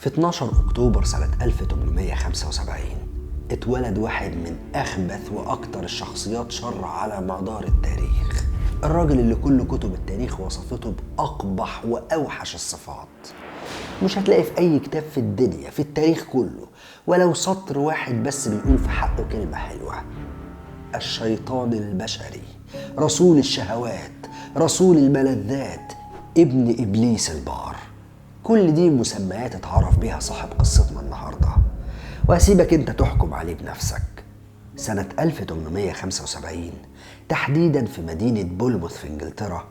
في 12 أكتوبر سنة 1875 اتولد واحد من أخبث وأكتر الشخصيات شر على مدار التاريخ. الراجل اللي كل كتب التاريخ وصفته بأقبح وأوحش الصفات. مش هتلاقي في أي كتاب في الدنيا في التاريخ كله ولو سطر واحد بس بيقول في حقه كلمة حلوة. الشيطان البشري، رسول الشهوات، رسول الملذات، ابن إبليس البار. كل دي مسميات اتعرف بيها صاحب قصتنا النهاردة، وهسيبك انت تحكم عليه بنفسك. سنة 1875 تحديدا في مدينة بولموث في انجلترا،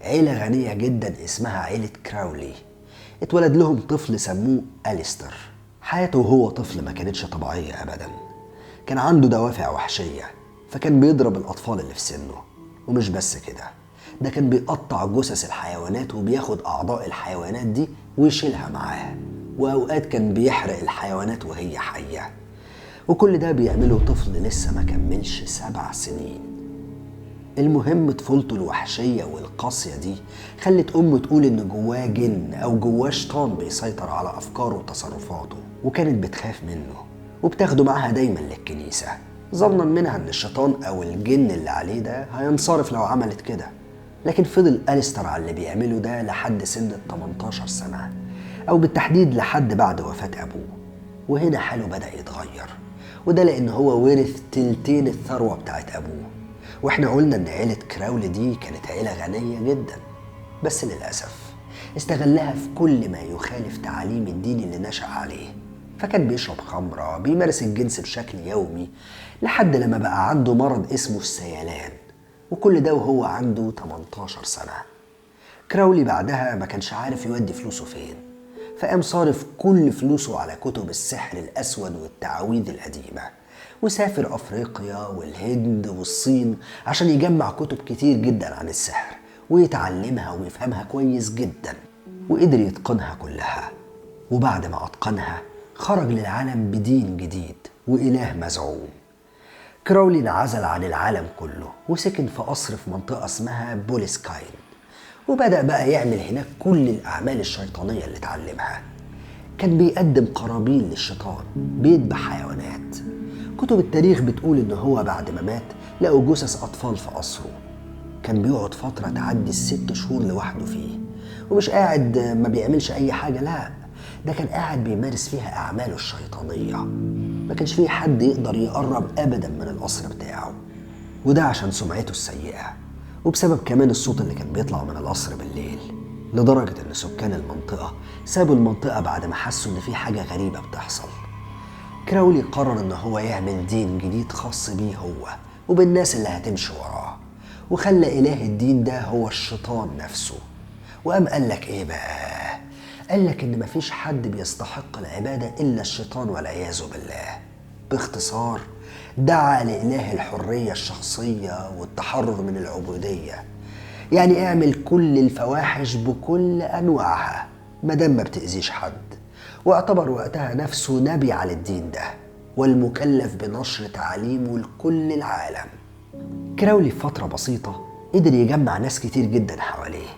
عيلة غنية جدا اسمها عيلة كراولي اتولد لهم طفل سموه أليستر. حياته وهو طفل ما كانتش طبيعية أبدا. كان عنده دوافع وحشية، فكان بيضرب الأطفال اللي في سنه. ومش بس كده، ده كان بيقطع جثث الحيوانات وبياخد أعضاء الحيوانات دي ويشيلها معاه، وأوقات كان بيحرق الحيوانات وهي حية. وكل ده بيعمله طفل لسه ما كملش 7 سنين. المهم طفولته الوحشية والقاسية دي خلت أمه تقول إن جواه جن أو جواه شيطان بيسيطر على أفكاره وتصرفاته، وكانت بتخاف منه وبتاخده معاها دايما للكنيسة، ظنا منها إن الشيطان أو الجن اللي عليه ده هينصرف لو عملت كده. لكن فضل أليستر على اللي بيعمله ده لحد سن 18 سنة، أو بالتحديد لحد بعد وفاة أبوه. وهنا حاله بدأ يتغير، وده لأن هو ورث تلتين الثروة بتاعت أبوه. واحنا قلنا ان عيلة كراولي دي كانت عيلة غنية جدا، بس للأسف استغلها في كل ما يخالف تعاليم الدين اللي نشأ عليه. فكان بيشرب خمرة، بيمارس الجنس بشكل يومي، لحد لما بقى عنده مرض اسمه السيلان، وكل ده وهو عنده 18 سنة. كراولي بعدها ما كانش عارف يودي فلوسه فين، فقام صارف كل فلوسه على كتب السحر الأسود والتعاويذ القديمة، وسافر أفريقيا والهند والصين عشان يجمع كتب كتير جدا عن السحر ويتعلمها ويفهمها كويس جدا، وقدر يتقنها كلها. وبعد ما أتقنها خرج للعالم بدين جديد وإله مزعوم. كراولي انعزل عن العالم كله وسكن في قصر في منطقة اسمها بوليسكاين، وبدأ بقى يعمل هناك كل الأعمال الشيطانية اللي اتعلمها. كان بيقدم قرابين للشيطان، بيذبح حيوانات. كتب التاريخ بتقول إن هو بعد ما مات لقوا جثث أطفال في قصره. كان بيقعد فترة تعدي ال6 شهور لوحده فيه، ومش قاعد ما بيعملش أي حاجة، لا، ده كان قاعد بيمارس فيها أعماله الشيطانية. ما كانش فيه حد يقدر يقرب أبدا من القصر بتاعه، وده عشان سمعته السيئة، وبسبب كمان الصوت اللي كان بيطلع من القصر بالليل، لدرجة إن سكان المنطقة سابوا المنطقة بعد ما حسوا إن في حاجة غريبة بتحصل. كراولي قرر إن هو يعمل دين جديد خاص بيه هو وبالناس اللي هتمشي وراه، وخلى إله الدين ده هو الشيطان نفسه. وقام قالك إيه بقى؟ قالك إن مفيش حد بيستحق العبادة إلا الشيطان والعياذ بالله. باختصار دعا لإله الحرية الشخصية والتحرر من العبودية، يعني اعمل كل الفواحش بكل أنواعها مادام ما بتأذيش حد. واعتبر وقتها نفسه نبي على الدين ده والمكلف بنشر تعاليمه لكل العالم. كراولي في فترة بسيطة قدر يجمع ناس كتير جدا حواليه،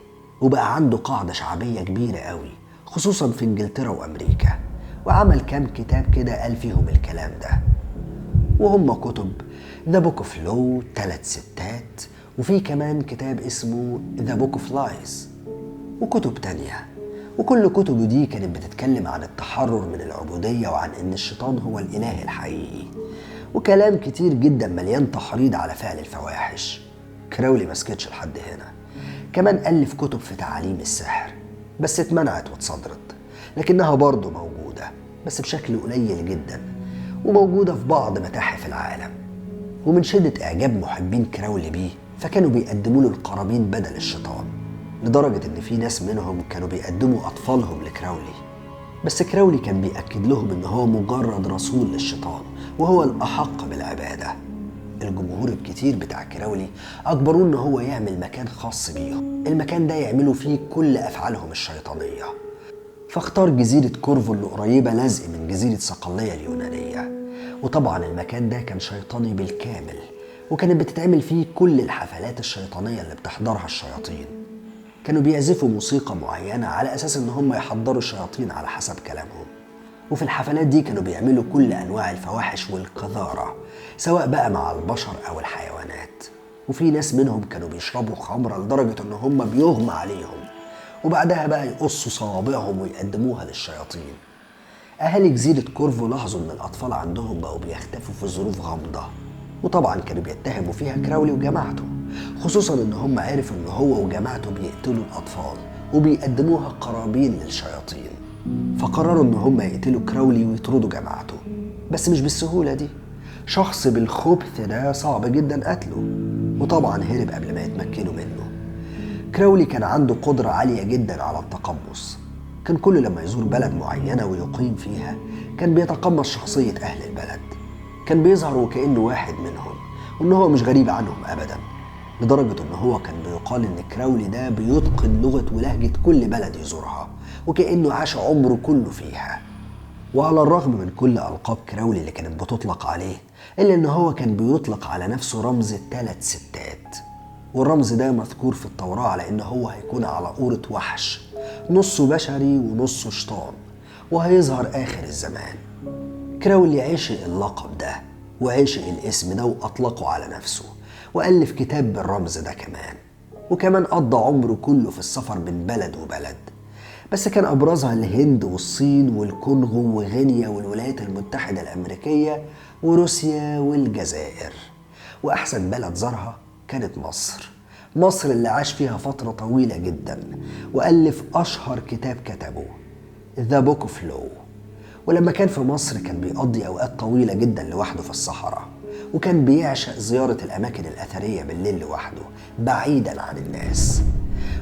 وبقى عنده قاعدة شعبية كبيرة قوي خصوصا في انجلترا وامريكا، وعمل كام كتاب كده قال فيهم الكلام ده، وهم كتب The Book of Law 3 ستات، وفي كمان كتاب اسمه The Book of Lies، وكتب تانية. وكل كتبه دي كانت بتتكلم عن التحرر من العبودية وعن ان الشيطان هو الاله الحقيقي، وكلام كتير جدا مليان تحريض على فعل الفواحش. كراولي ما سكتش لحد هنا، كمان ألف كتب في تعاليم السحر، بس اتمنعت واتصدرت، لكنها برضه موجودة بس بشكل قليل جدا، وموجودة في بعض متاحف العالم. ومن شدة إعجاب محبين كراولي بيه فكانوا بيقدموا له القرابين بدل الشيطان، لدرجة إن في ناس منهم كانوا بيقدموا أطفالهم لكراولي. بس كراولي كان بيأكد لهم إن هو مجرد رسول للشيطان وهو الأحق بالعبادة. الجمهور الكتير بتاع كراولي أجبروه إن هو يعمل مكان خاص بيهم، المكان ده يعملوا فيه كل أفعالهم الشيطانية. فاختار جزيرة كورفو اللي قريبة لزق من جزيرة صقلية اليونانية، وطبعا المكان ده كان شيطاني بالكامل، وكانت بتتعمل فيه كل الحفلات الشيطانية اللي بتحضرها الشياطين. كانوا بيعزفوا موسيقى معينة على أساس إن هم يحضروا الشياطين على حسب كلامهم. وفي الحفلات دي كانوا بيعملوا كل أنواع الفواحش والقذارة، سواء بقى مع البشر أو الحيوانات. وفي ناس منهم كانوا بيشربوا خمرة لدرجة إن هم بيغمى عليهم، وبعدها بقى يقصوا صوابعهم ويقدموها للشياطين. أهالي جزيرة كورفو لاحظوا إن الأطفال عندهم بقوا بيختفوا في ظروف غامضة، وطبعا كانوا بيتهموا فيها كراولي وجماعته، خصوصا إن هم عرفوا إن هو وجماعته بيقتلوا الأطفال وبيقدموها قرابين للشياطين. فقرروا إن هم يقتلوا كراولي ويطردوا جماعته، بس مش بالسهولة دي. شخص بالخبث ده صعب جدا قتله، وطبعا هرب قبل ما يتمكنوا منه. كراولي كان عنده قدرة عالية جدا على التقمص. كان كل لما يزور بلد معينة ويقيم فيها كان بيتقمص شخصية أهل البلد. كان بيظهر وكأنه واحد منهم، وإن هو مش غريب عنهم أبدا، لدرجة إن هو كان بيقال إن كراولي ده بيتقن لغة ولهجة كل بلد يزورها، وكأنه عاش عمره كله فيها. وعلى الرغم من كل ألقاب كراولي اللي كانت بتطلق عليه، إلا إن هو كان بيطلق على نفسه رمز 3 ستات، والرمز ده مذكور في التوراة على إن هو هيكون على قورة وحش، نصه بشري ونصه شيطان، وهيظهر آخر الزمان. كراولي عشق اللقب ده وعشق الاسم ده وأطلقه على نفسه، وألف كتاب بالرمز ده كمان. وكمان قضى عمره كله في السفر بين بلد وبلد، بس كان أبرزها الهند والصين والكونغو وغينيا والولايات المتحدة الأمريكية وروسيا والجزائر. وأحسن بلد زارها كانت مصر. مصر اللي عاش فيها فترة طويلة جدا، وألف أشهر كتاب كتبه The Book of Law. ولما كان في مصر كان بيقضي أوقات طويلة جدا لوحده في الصحراء، وكان بيعشق زيارة الأماكن الأثرية بالليل لوحده بعيدا عن الناس،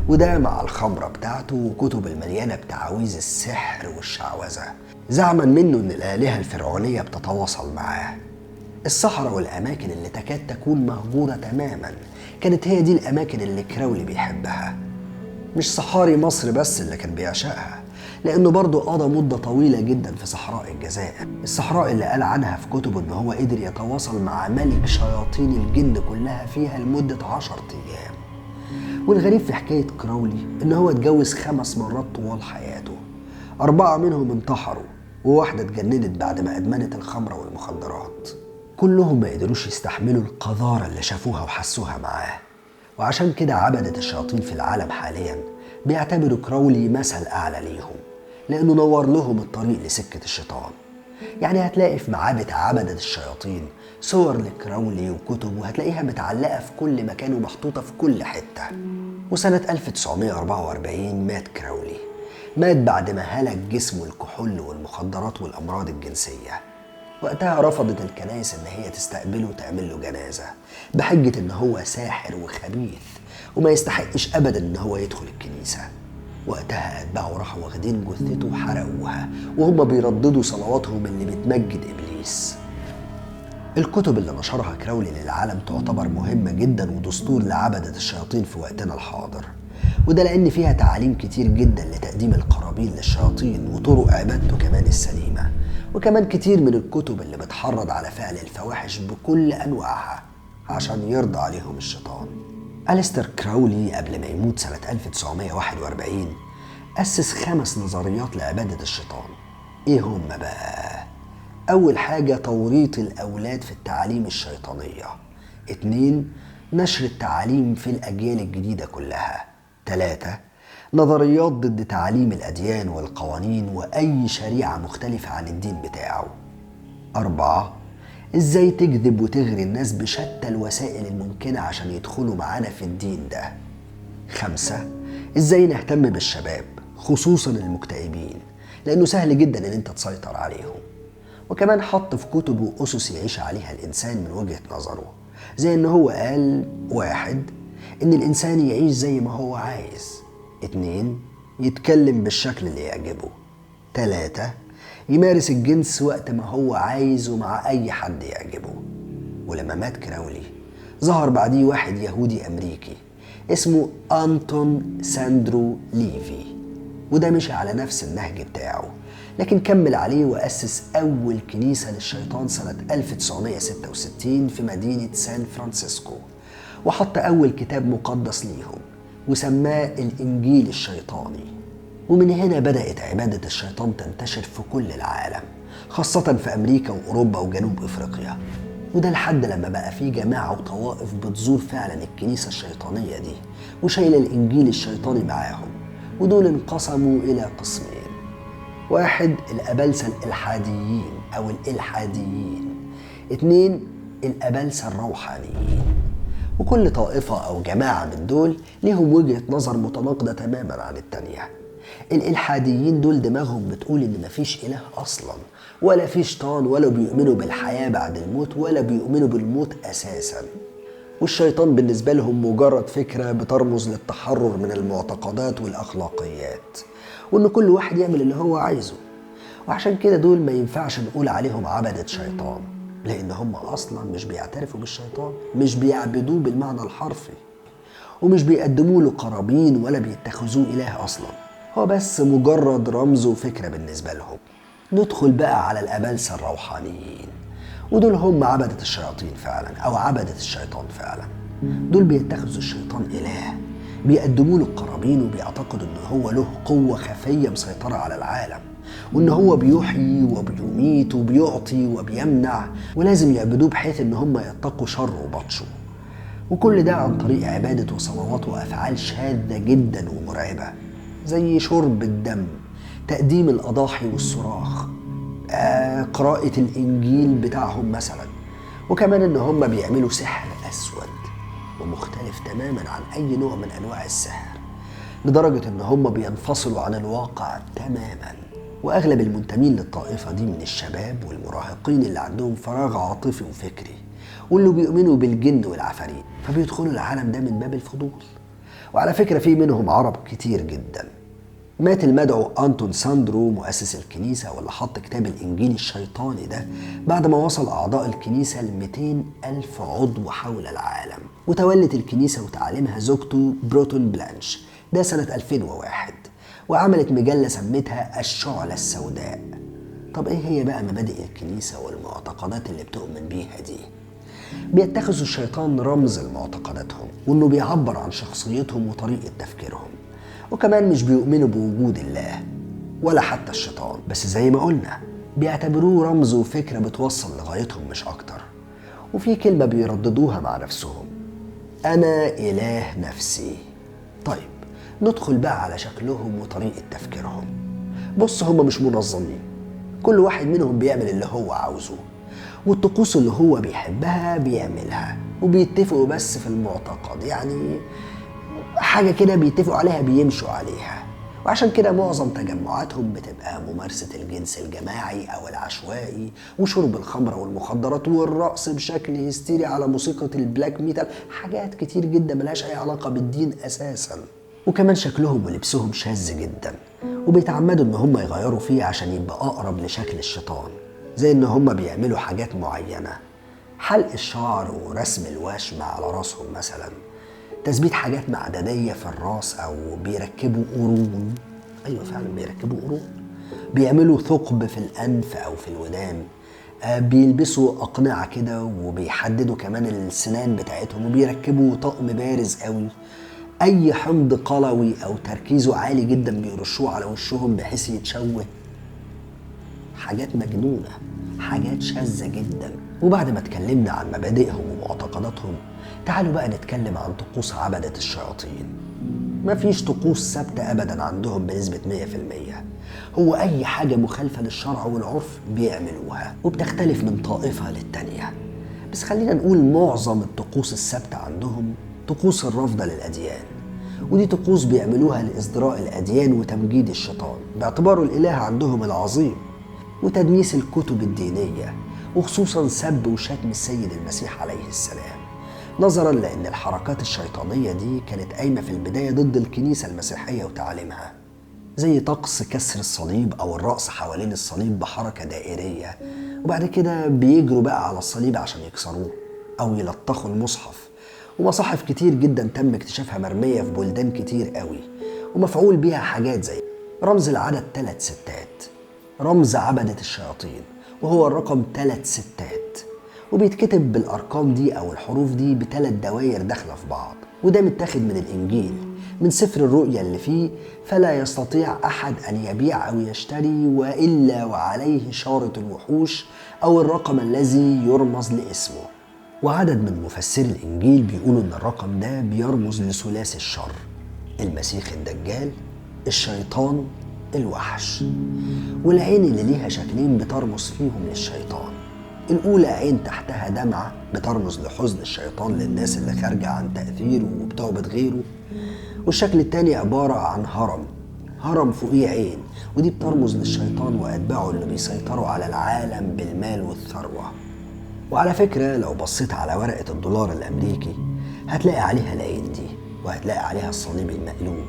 وده مع الخمرة بتاعته وكتب المليانة بتعاويذ السحر والشعوذة، زعما منه إن الآلهة الفرعونية بتتواصل معاه. الصحراء والأماكن اللي تكاد تكون مهجورة تماما كانت هي دي الأماكن اللي كراولي بيحبها. مش صحاري مصر بس اللي كان بيعشقها، لأنه برضه قضى مدة طويلة جدا في صحراء الجزائر، الصحراء اللي قال عنها في كتبه إن هو قدر يتواصل مع ملك شياطين الجن كلها فيها لمدة 10 أيام. والغريب في حكاية كراولي إن هو اتجوز 5 مرات طوال حياته، 4 منهم انتحروا، وواحدة اتجننت بعد ما أدمنت الخمرة والمخدرات. كلهم ما قدروش يستحملوا القذارة اللي شافوها وحسوها معاه، وعشان كده عبدة الشياطين في العالم حاليا بيعتبروا كراولي مثل أعلى ليهم، لأنه نور لهم الطريق لسكة الشيطان. يعني هتلاقي في معابد عبدة الشياطين صور لكراولي وكتب، وهتلاقيها متعلقة في كل مكان ومحطوطة في كل حتة. وسنة 1944 مات كراولي. مات بعد ما هلك جسمه الكحول والمخدرات والأمراض الجنسية. وقتها رفضت الكنائس إن هي تستقبله وتعمل له جنازة بحجة إن هو ساحر وخبيث وما يستحقش أبدا إن هو يدخل الكنيسة. وقتها أتباعه راحوا واخدين جثته وحرقوها وهم بيرددوا صلواتهم اللي بتمجد إبليس. الكتب اللي نشرها كراولي للعالم تعتبر مهمة جدا ودستور لعبدة الشياطين في وقتنا الحاضر، وده لأن فيها تعاليم كتير جدا لتقديم القرابين للشياطين وطرق عبادته كمان السليمة، وكمان كتير من الكتب اللي بتحرض على فعل الفواحش بكل أنواعها عشان يرضى عليهم الشيطان. أليستر كراولي قبل ما يموت سنة 1941 أسس 5 نظريات لعبادة الشيطان. إيه هم بقى؟ أول حاجة توريط الأولاد في التعاليم الشيطانية. 2 نشر التعاليم في الأجيال الجديدة كلها. 3 نظريات ضد تعاليم الأديان والقوانين وأي شريعة مختلفة عن الدين بتاعه. 4 إزاي تجذب وتغري الناس بشتى الوسائل الممكنة عشان يدخلوا معانا في الدين ده. 5 إزاي نهتم بالشباب خصوصا المكتئبين لأنه سهل جدا إن أنت تسيطر عليهم. وكمان حط في كتبه أسس يعيش عليها الإنسان من وجهة نظره، زي إن هو قال: 1 إن الإنسان يعيش زي ما هو عايز. 2 يتكلم بالشكل اللي يعجبه. 3 يمارس الجنس وقت ما هو عايز ومع أي حد يعجبه. ولما مات كراولي ظهر بعديه واحد يهودي أمريكي اسمه أنتون ساندرو ليفي، وده مشي على نفس النهج بتاعه، لكن كمل عليه وأسس أول كنيسة للشيطان سنة 1966 في مدينة سان فرانسيسكو، وحط أول كتاب مقدس ليهم وسماه الإنجيل الشيطاني. ومن هنا بدأت عبادة الشيطان تنتشر في كل العالم، خاصة في أمريكا وأوروبا وجنوب أفريقيا. وده لحد لما بقى في جماعة وطوائف بتزور فعلا الكنيسة الشيطانية دي وشايلة الإنجيل الشيطاني معاهم. ودول انقسموا إلى قسمين: واحد الأبلسة الإلحاديين أو الإلحاديين، اتنين الأبلسة الروحانيين. وكل طائفة أو جماعة من دول ليهم وجهة نظر متناقضة تماما عن التانية. الإلحاديين دول دماغهم بتقول إن مفيش إله أصلا، ولا في شيطان، ولا بيؤمنوا بالحياة بعد الموت، ولا بيؤمنوا بالموت أساسا. والشيطان بالنسبة لهم مجرد فكرة بترمز للتحرر من المعتقدات والأخلاقيات، وإن كل واحد يعمل اللي هو عايزه. وعشان كده دول ما ينفعش نقول عليهم عبدة شيطان، لأن هم أصلا مش بيعترفوا بالشيطان، مش بيعبدوه بالمعنى الحرفي، ومش بيقدموا له قرابين ولا بيتخذوه إله أصلا. هو بس مجرد رمز وفكرة بالنسبة لهم. ندخل بقى على الأبلسة الروحانيين، ودول هم عبدة الشياطين فعلا أو عبدة الشيطان فعلا. دول بيتخذوا الشيطان إله، بيقدموا له القرابين، وبيعتقدوا إن هو له قوة خفية مسيطرة على العالم، وإن هو بيحيي وبيميت وبيعطي وبيمنع، ولازم يعبدوه بحيث إن هم يتقوا شره وبطشه. وكل ده عن طريق عبادة وصلوات وأفعال شاذة جدا ومرعبة، زي شرب الدم، تقديم الأضاحي والصراخ، قراءة الإنجيل بتاعهم مثلا. وكمان إن هم بيعملوا سحر أسود ومختلف تماما عن أي نوع من أنواع السحر، لدرجة إن هم بينفصلوا عن الواقع تماما. وأغلب المنتمين للطائفة دي من الشباب والمراهقين اللي عندهم فراغ عاطفي وفكري، واللي بيؤمنوا بالجن والعفاريت، فبيدخلوا العالم ده من باب الفضول. وعلى فكرة في منهم عرب كتير جدا. مات المدعو أنتون ساندرو مؤسس الكنيسة واللي حط كتاب الإنجيل الشيطاني ده بعد ما وصل أعضاء الكنيسة ل200,000 عضو حول العالم. وتولت الكنيسة وتعليمها زوجته بروتون بلانش ده سنة 2001، وعملت مجلة سمتها الشعلة السوداء. طب إيه هي بقى مبادئ الكنيسة والمعتقدات اللي بتؤمن بيها دي؟ بيتخذوا الشيطان رمز لمعتقداتهم، وإنه بيعبر عن شخصيتهم وطريقة تفكيرهم. وكمان مش بيؤمنوا بوجود الله ولا حتى الشيطان، بس زي ما قلنا بيعتبروه رمز وفكرة بتوصل لغايتهم مش أكتر. وفي كلمة بيرددوها مع نفسهم: أنا إله نفسي. طيب ندخل بقى على شكلهم وطريقة تفكيرهم. بص، هم مش منظمين، كل واحد منهم بيعمل اللي هو عاوزه، والطقوس اللي هو بيحبها بيعملها، وبيتفقوا بس في المعتقد، يعني حاجة كده بيتفقوا عليها بيمشوا عليها. وعشان كده معظم تجمعاتهم بتبقى ممارسة الجنس الجماعي أو العشوائي، وشرب الخمر والمخدرات، والرقص بشكل هستيري على موسيقى البلاك ميتال، حاجات كتير جدا ملهاش أي علاقة بالدين أساسا. وكمان شكلهم ولبسهم شاذ جدا، وبيتعمدوا إن هم يغيروا فيه عشان يبقى أقرب لشكل الشيطان، زي إن هم بيعملوا حاجات معينة: حلق الشعر ورسم الوشم على راسهم مثلا، تثبيت حاجات معدنية في الراس، أو بيركبوا قرون. أيوة فعلا بيركبوا قرون. بيعملوا ثقب في الأنف أو في الودان، بيلبسوا أقنعة كده، وبيحددوا كمان السنان بتاعتهم، وبيركبوا طقم بارز قوي. أي حمض قلوي أو تركيزه عالي جدا بيرشوه على وشهم بحيث يتشوه. حاجات مجنونة، حاجات شاذة جدا. وبعد ما اتكلمنا عن مبادئهم ومعتقداتهم، تعالوا بقى نتكلم عن طقوس عبدة الشياطين. مفيش طقوس ثابتة أبدا عندهم بنسبة 100%. هو أي حاجة مخالفة للشرع والعرف بيعملوها، وبتختلف من طائفة للتانية. بس خلينا نقول معظم الطقوس الثابتة عندهم طقوس الرفض للأديان، ودي طقوس بيعملوها لإزدراء الأديان وتمجيد الشيطان باعتباره الإله عندهم العظيم، وتدنيس الكتب الدينية، وخصوصا سب وشتم السيد المسيح عليه السلام، نظرا لأن الحركات الشيطانية دي كانت قايمة في البداية ضد الكنيسة المسيحية وتعاليمها، زي طقس كسر الصليب أو الرقص حوالين الصليب بحركة دائرية، وبعد كده بيجروا بقى على الصليب عشان يكسروه أو يلطخوا المصحف. ومصاحف كتير جدا تم اكتشافها مرمية في بلدان كتير قوي، ومفعول بيها حاجات زي رمز العدد 3 ستات، رمز عبدة الشياطين وهو الرقم 3 ستات، وبيتكتب بالأرقام دي أو الحروف دي ب3 دواير داخلة في بعض، وده متاخد من الإنجيل من سفر الرؤيا اللي فيه: فلا يستطيع أحد أن يبيع أو يشتري وإلا وعليه شارة الوحوش أو الرقم الذي يرمز لاسمه. وعدد من مفسري الإنجيل بيقولوا إن الرقم ده بيرمز لثلاثي الشر: المسيح الدجال، الشيطان، الوحش. والعين اللي ليها شكلين بترمز فيهم للشيطان. الأولى عين تحتها دمعة بترمز لحزن الشيطان للناس اللي خارجة عن تأثيره وبتعبد غيره. والشكل التاني عبارة عن هرم فوقيه عين، ودي بترمز للشيطان وأتباعه اللي بيسيطروا على العالم بالمال والثروة. وعلى فكرة لو بصيت على ورقة الدولار الأمريكي هتلاقي عليها العين دي، وهتلاقي عليها الصليب المقلوب،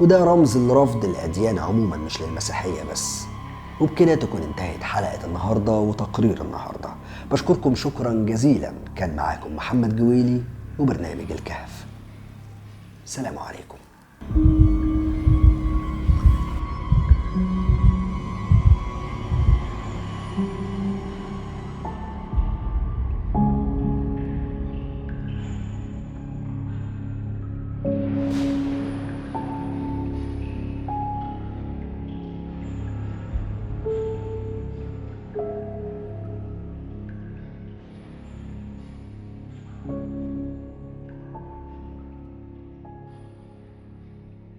وده رمز لرفض الأديان عموما مش للمسيحية بس. وبكده تكون انتهت حلقة النهاردة وتقرير النهاردة. بشكركم شكرا جزيلا. كان معاكم محمد جويلي وبرنامج الكهف. سلام عليكم.